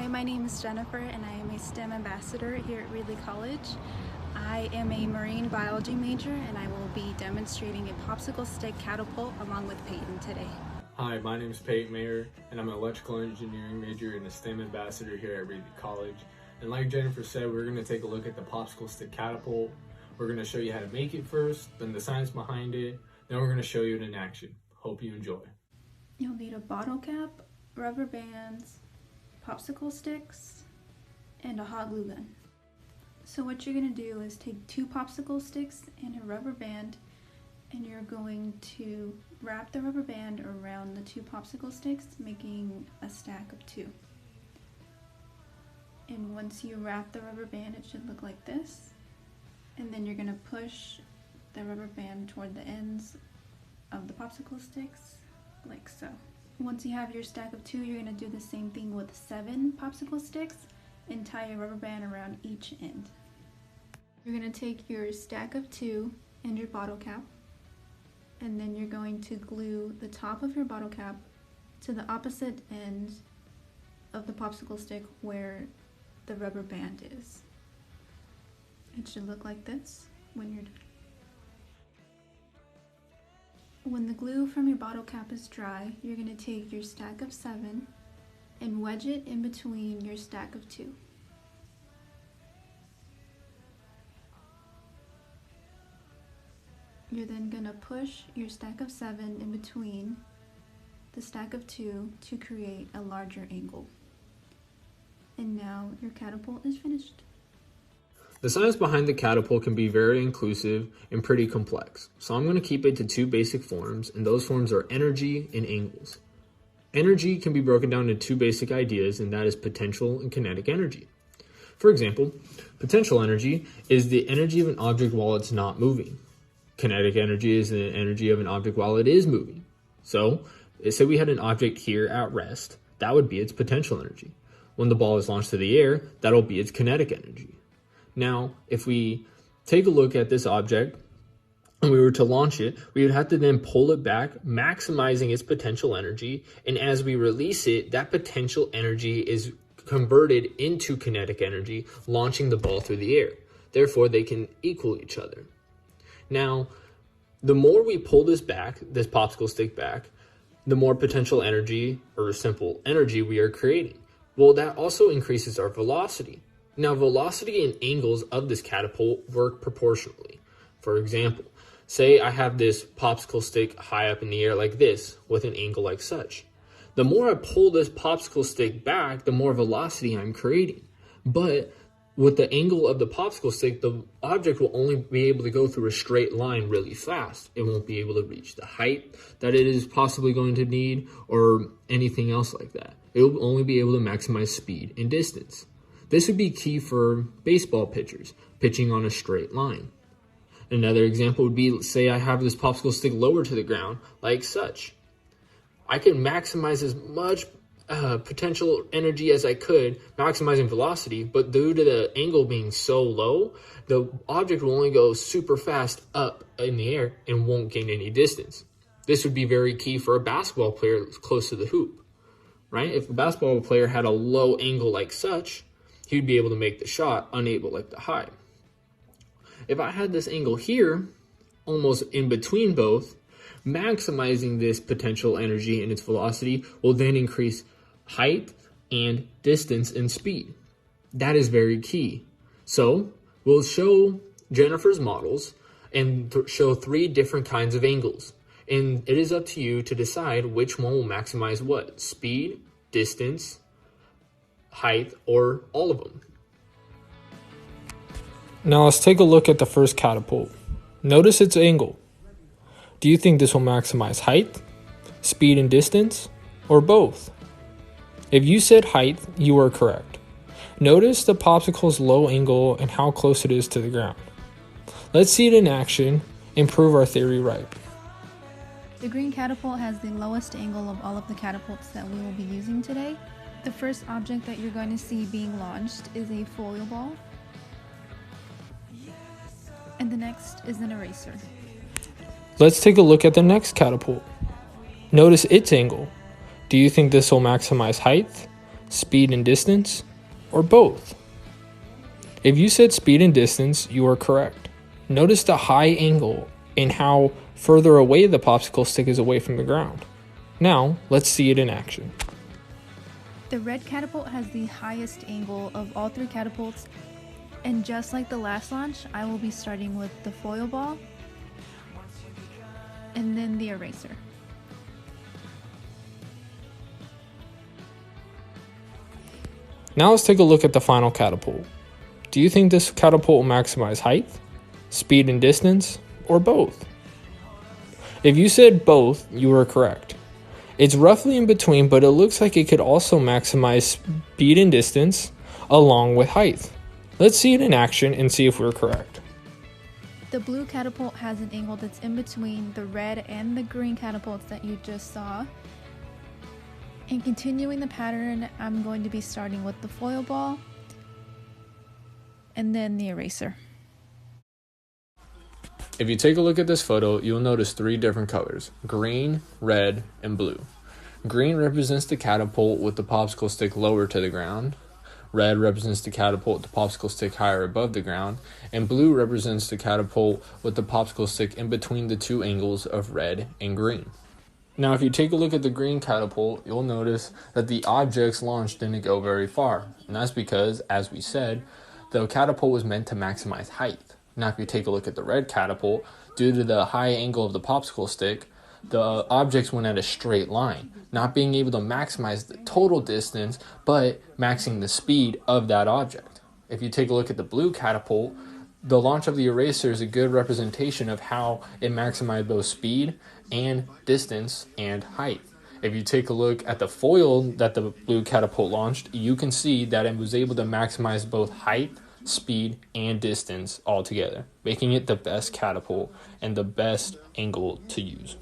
Hi, my name is Jennifer and I am a STEM ambassador here at Reedley College. I am a marine biology major and I will be demonstrating a popsicle stick catapult along with Payton today. Hi, my name is Payton Mayer and I'm an electrical engineering major and a STEM ambassador here at Reedley College. And like Jennifer said, we're going to take a look at the popsicle stick catapult. We're going to show you how to make it first, then the science behind it, then we're going to show you it in action. Hope you enjoy. You'll need a bottle cap, rubber bands, popsicle sticks, and a hot glue gun. So what you're going to do is take 2 popsicle sticks and a rubber band, and you're going to wrap the rubber band around the 2 popsicle sticks, making a stack of 2. And once you wrap the rubber band, it should look like this. And then you're going to push the rubber band toward the ends of the popsicle sticks, like so. Once you have your stack of 2, you're going to do the same thing with 7 popsicle sticks and tie your rubber band around each end. You're going to take your stack of 2 and your bottle cap, and then you're going to glue the top of your bottle cap to the opposite end of the popsicle stick where the rubber band is. It should look like this when you're done. When the glue from your bottle cap is dry, you're going to take your stack of 7 and wedge it in between your stack of 2. You're then going to push your stack of 7 in between the stack of 2 to create a larger angle. And now your catapult is finished. The science behind the catapult can be very inclusive and pretty complex, so I'm going to keep it to 2 basic forms, and those forms are energy and angles. Energy can be broken down into 2 basic ideas, and that is potential and kinetic energy. For example, potential energy is the energy of an object while it's not moving. Kinetic energy is the energy of an object while it is moving. So, say we had an object here at rest, that would be its potential energy. When the ball is launched to the air, that'll be its kinetic energy. Now, if we take a look at this object and we were to launch it, we would have to then pull it back, maximizing its potential energy. And as we release it, that potential energy is converted into kinetic energy, launching the ball through the air. Therefore, they can equal each other. Now, the more we pull this back, this popsicle stick back, the more potential energy or simple energy we are creating. Well, that also increases our velocity. Now, velocity and angles of this catapult work proportionally. For example, say I have this popsicle stick high up in the air like this with an angle like such. The more I pull this popsicle stick back, the more velocity I'm creating. But with the angle of the popsicle stick, the object will only be able to go through a straight line really fast. It won't be able to reach the height that it is possibly going to need or anything else like that. It will only be able to maximize speed and distance. This would be key for baseball pitchers, pitching on a straight line. Another example would be, say I have this popsicle stick lower to the ground, like such. I can maximize as much potential energy as I could, maximizing velocity, but due to the angle being so low, the object will only go super fast up in the air and won't gain any distance. This would be very key for a basketball player close to the hoop, right? If a basketball player had a low angle like such, he would be able to make the shot, unable like the high. If I had this angle here, almost in between both, maximizing this potential energy and its velocity will then increase height and distance and speed. That is very key. So we'll show Jennifer's models and show 3 different kinds of angles. And it is up to you to decide which one will maximize what: speed, distance, height, or all of them. Now let's take a look at the first catapult. Notice its angle. Do you think this will maximize height, speed and distance, or both? If you said height, you are correct. Notice the popsicle's low angle and how close it is to the ground. Let's see it in action and prove our theory right. The green catapult has the lowest angle of all of the catapults that we will be using today. The first object that you're going to see being launched is a foil ball, and the next is an eraser. Let's take a look at the next catapult. Notice its angle. Do you think this will maximize height, speed and distance, or both? If you said speed and distance, you are correct. Notice the high angle and how further away the popsicle stick is away from the ground. Now, let's see it in action. The red catapult has the highest angle of all three catapults, and just like the last launch, I will be starting with the foil ball and then the eraser. Now let's take a look at the final catapult. Do you think this catapult will maximize height, speed and distance, or both? If you said both, you were correct. It's roughly in between, but it looks like it could also maximize speed and distance along with height. Let's see it in action and see if we're correct. The blue catapult has an angle that's in between the red and the green catapults that you just saw. And continuing the pattern, I'm going to be starting with the foil ball and then the eraser. If you take a look at this photo, you'll notice 3 different colors: green, red, and blue. Green represents the catapult with the popsicle stick lower to the ground. Red represents the catapult with the popsicle stick higher above the ground. And blue represents the catapult with the popsicle stick in between the 2 angles of red and green. Now, if you take a look at the green catapult, you'll notice that the objects launched didn't go very far. And that's because, as we said, the catapult was meant to maximize height. Now, if you take a look at the red catapult, due to the high angle of the popsicle stick, the objects went at a straight line, not being able to maximize the total distance, but maxing the speed of that object. If you take a look at the blue catapult, the launch of the eraser is a good representation of how it maximized both speed and distance and height. If you take a look at the foil that the blue catapult launched, you can see that it was able to maximize both height, speed, and distance all together, making it the best catapult and the best angle to use.